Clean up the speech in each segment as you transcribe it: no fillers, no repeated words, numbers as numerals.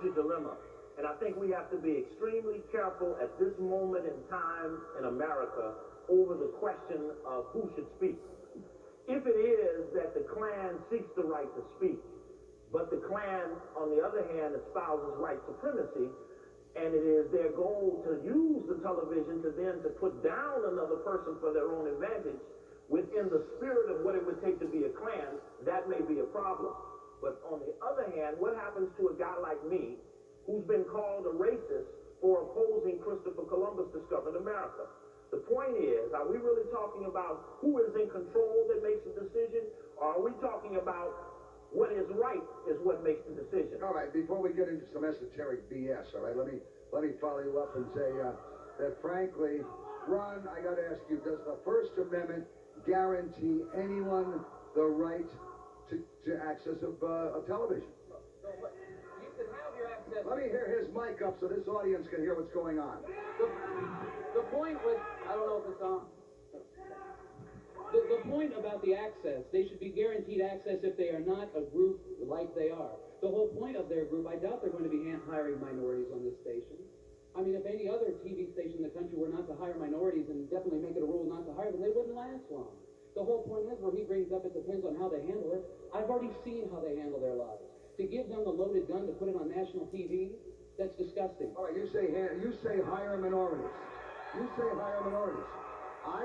major dilemma, and I think we have to be extremely careful at this moment in time in America over the question of who should speak. If it is that the Klan seeks the right to speak, but the Klan, on the other hand, espouses white supremacy, and it is their goal to use the television to then to put down another person for their own advantage within the spirit of what it would take to be a Klan, that may be a problem. But on the other hand, what happens to a guy like me who's been called a racist for opposing Christopher Columbus discovering America? The point is, are we really talking about who is in control that makes the decision, or are we talking about what is right is what makes the decision? All right, before we get into some esoteric BS, all right, let me follow you up and say that frankly, Ron, I got to ask you, does the First Amendment guarantee anyone the right to access of television? You can have your access. Let me hear his mic up so this audience can hear what's going on. The point with, I don't know if it's on. The point about the access, they should be guaranteed access if they are not a group like they are. The whole point of their group, I doubt they're going to be hiring minorities on this station. I mean, if any other TV station in the country were not to hire minorities and definitely make it a rule not to hire them, they wouldn't last long. The whole point is, where he brings up, it depends on how they handle it. I've already seen how they handle their lives. To give them the loaded gun to put it on national TV, that's disgusting. All right, you say hire minorities. You say hire minorities. I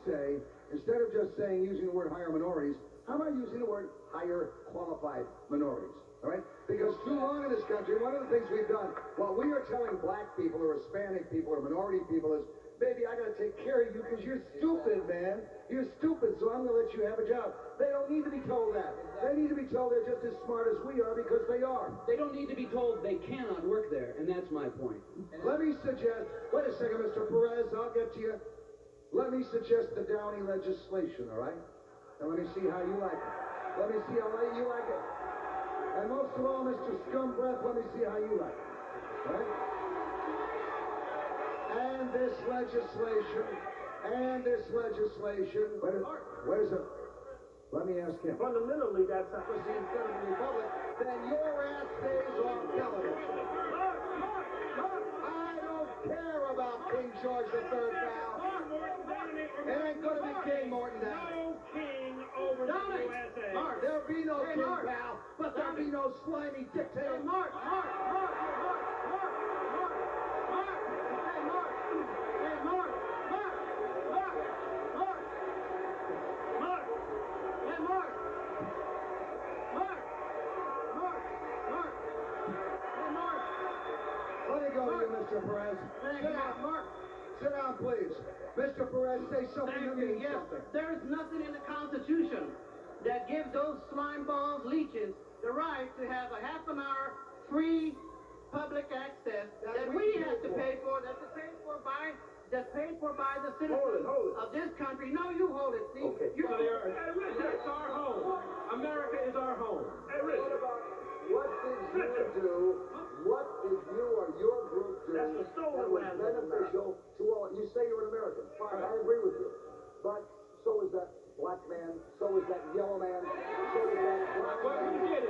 say, instead of just using the word hire minorities, how about using the word hire qualified minorities? All right? Because too long in this country, one of the things we've done, while we are telling black people or Hispanic people or minority people is, baby, I got to take care of you because you're stupid, man. You're stupid, so I'm going to let you have a job. They don't need to be told that. They need to be told they're just as smart as we are because they are. They don't need to be told they cannot work there, and that's my point. Let me suggest, wait a second, Mr. Perez, I'll get to you. Let me suggest the Downey legislation, all right? And let me see how you like it. Let me see how you like it. And most of all, Mr. Scumbreath, let me see how you like it. All right? And this legislation, where is it? Let me ask him. Fundamentally, that's not the instead of the Republic, then your ass stays on television. I don't care about King George III now. It ain't gonna be King Morton Downey. No king over the USA. Mark, there'll be no king, pal, but there'll be no slimy dictator. Mark. Let me go to you, Mr. Perez. Sit down, Mark. Sit down, please. Mr. Perez, say something to me. Yes, there's nothing in the Constitution that gives those slime balls, leeches, the right to have a half an hour free public access that we have to pay for, that's paid for by the citizens of this country. No, you hold it, Steve. Okay. That's our home. America is our home. Hey, Rich. What did you do? What did you or your group do That's the stolen that was land of beneficial to all? You say you're an American. Fine, I agree with you. But so is that black man, so is that yellow man, so is that brown man.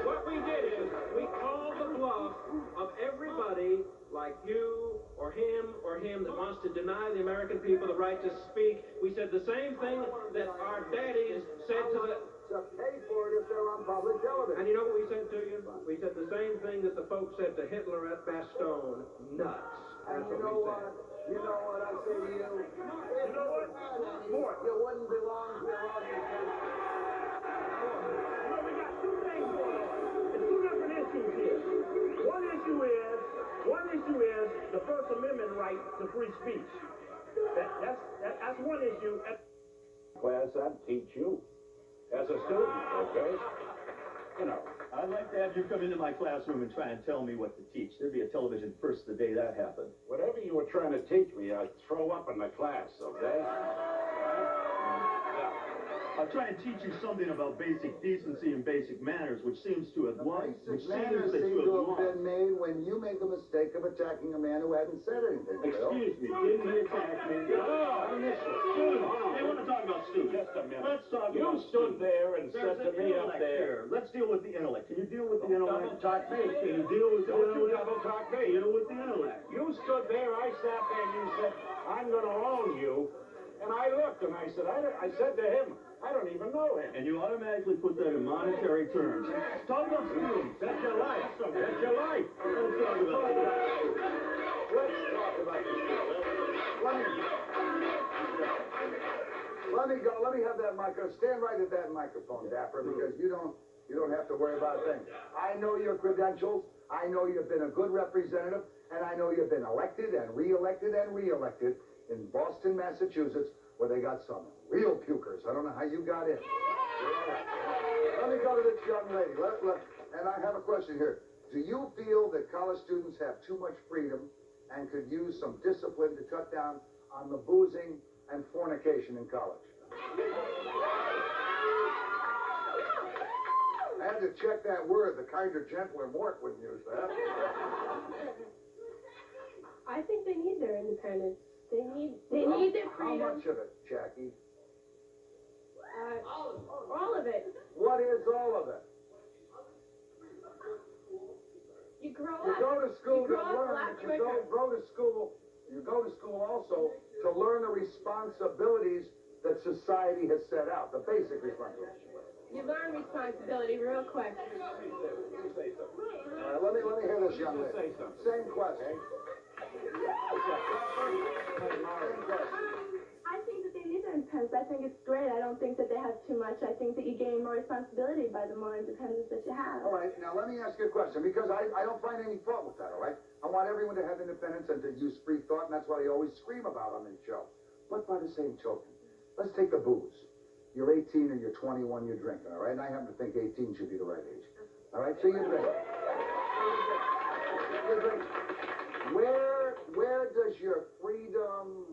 What we did is we called the bluff of everybody like you or him that wants to deny the American people the right to speak. We said the same thing that our daddies said to pay for it if they're on public television. And you know what we said to you? We said the same thing that the folks said to Hitler at Bastogne. Nuts. And you know what? You know what I say to you? You know what? Mort. You wouldn't belong to your audience. We got two things going on. There's two different issues here. One issue is the First Amendment right to free speech. That's one issue. Class, I'd teach you. As a student, okay? You know, I'd like to have you come into my classroom and try and tell me what to teach. There'd be a television first the day that happened. whatever you were trying to teach me, I'd throw up in the class, okay? Yeah. I'll try and teach you something about basic decency and basic manners, which seems to have lost. Basic manners seem to have been made when you make a mistake of attacking a man who hadn't said anything. Excuse me, didn't he attack me? No, Hey, want to talk about students? Just a minute. Let's talk You about stood there and There's said to an me up intellect there. here. Let's deal with the intellect. Can you deal with the intellect? Double talk me. Can you deal with the Don't you intellect? double talk me. Deal with the intellect. You stood there, I sat there, and you said, I'm going to own you. And I looked, and I said, I said to him, I don't even know him. And you automatically put that in monetary terms. Talk about students. That's your life. That's your life. Let's talk about it. Let's talk about this. Let me go. Let me have that microphone. Stand right at that microphone, Dapper, because you don't have to worry about a thing. I know your credentials. I know you've been a good representative, and I know you've been elected and re-elected in Boston, Massachusetts, where they got some real pukers. I don't know how you got in. Let me go to this young lady. And I have a question here. Do you feel that college students have too much freedom and could use some discipline to cut down on the boozing and fornication in college? I had to check that word. The kinder, gentler Mort wouldn't use that. I think they need their independence. They need their freedom. How much of it, Jackie? All of it. What is all of it? You grow You up. go to school You to grow up learn. black You quicker. go to school also to learn the responsibilities that society has set out, the basic responsibilities. You learn responsibility real quick. All right, let me hear this young lady. Same question. I think that they need their independence. I think it's great. I don't think that they have too much. I think that you gain more responsibility by the more independence that you have. All right, now let me ask you a question, because I don't find any fault with that, all right? I want everyone to have independence and to use free thought, and that's what I always scream about on this show. But by the same token, let's take the booze. You're 18 or you're 21, you're drinking, all right? And I happen to think 18 should be the right age. All right, so you drink. You drink. Where does your freedom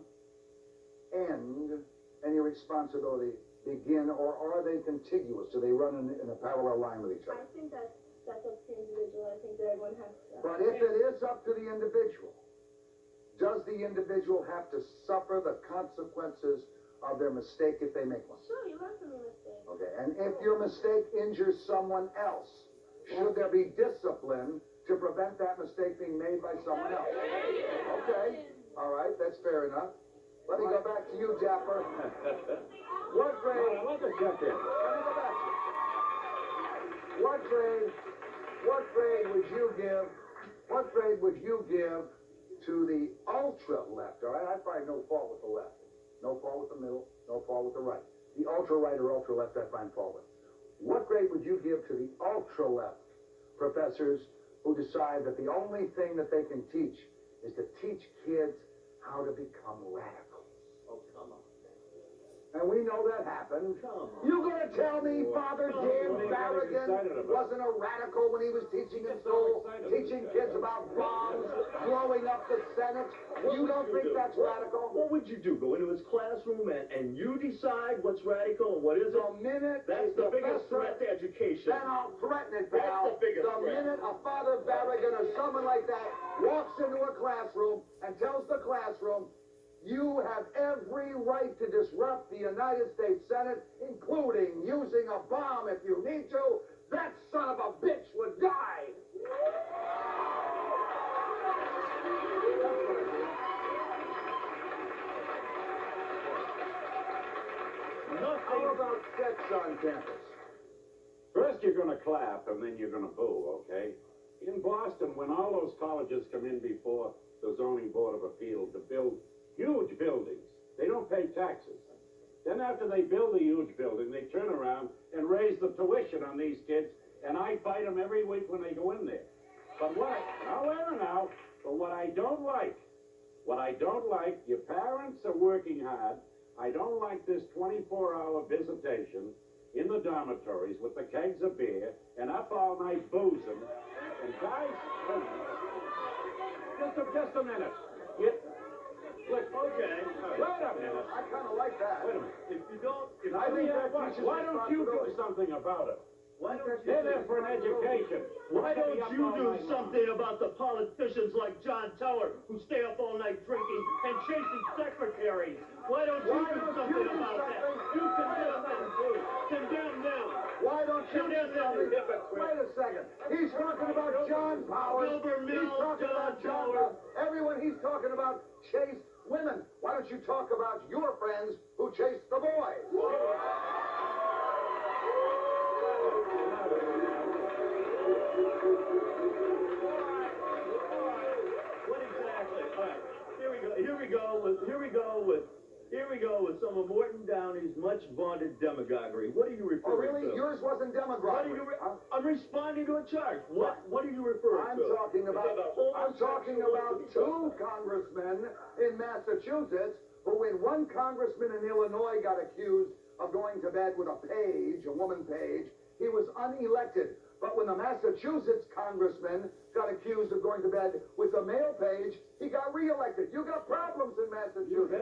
end and your responsibility begin, or are they contiguous? Do they run in a parallel line with each other? I think that's up to the individual. I think that everyone has to. But if it is up to the individual, does the individual have to suffer the consequences of their mistake if they make one? Sure, you learn from your mistake. Okay, and if your mistake injures someone else, should there be discipline to prevent that mistake being made by someone else? Okay, all right, that's fair enough. Let me go back to you, Dapper. What grade? Let me go back to you. What grade would you give to the ultra left? All right, I find no fault with the left. No fault with the middle, no fault with the right. The ultra right or ultra left, I find fault with. What grade would you give to the ultra left professors who decide that the only thing that they can teach is to teach kids how to become radicals? Oh, come on. And we know that happened. Come on. You gonna tell me Father Dan Farragon wasn't a radical when he was teaching in school, teaching kids about bombs, blowing up the Senate? You don't think that's radical? What would you do? Go into his classroom and you decide what's radical and what isn't? The minute That's the biggest threat to education. Then I'll threaten it, pal. That's the biggest The threat. minute a Father Farragon or someone like that walks into a classroom and tells the classroom, you have every right to disrupt the United States Senate, including using a bomb if you need to, that son of a bitch would die. How about sex on campus? First you're going to clap, and then you're going to boo, okay? In Boston, when all those colleges come in before the zoning board of appeal to build huge buildings, they don't pay taxes. Then after they build a huge building, they turn around and raise the tuition on these kids, and I fight them every week when they go in there. But what I don't like, your parents are working hard. I don't like this 24-hour visitation in the dormitories with the kegs of beer and up all night boozing. And guys, just a minute. Look, okay. Wait a minute. I kind of like that. Wait a minute. If you don't, if I think that Why teaches don't you do responsibility. something about it? why don't you They're there for an education. Why don't Stay up you all do night long. something about the politicians like John Tower who stay up all night drinking and chasing secretaries? Why don't you do something about that? You condemn them. Condemn them. Why don't you Condemn tell them. me? Wait a second. He's talking about John Powers. Wilbur He's Mills, talking about John John Powers. Everyone he's talking about chased women. Why don't you talk about your friends who chased the boys? What exactly? All right. Here we go with some of Morton Downey's much vaunted demagoguery. What are you Oh, referring really? to? Yours wasn't What are demographic. you I'm responding to a charge. What are you referring I'm to? talking about two congressmen in Massachusetts who, when one congressman in Illinois got accused of going to bed with a page, a woman page, he was unelected. But when the Massachusetts congressman got accused of going to bed with a male page, he got reelected. You got problems in Massachusetts.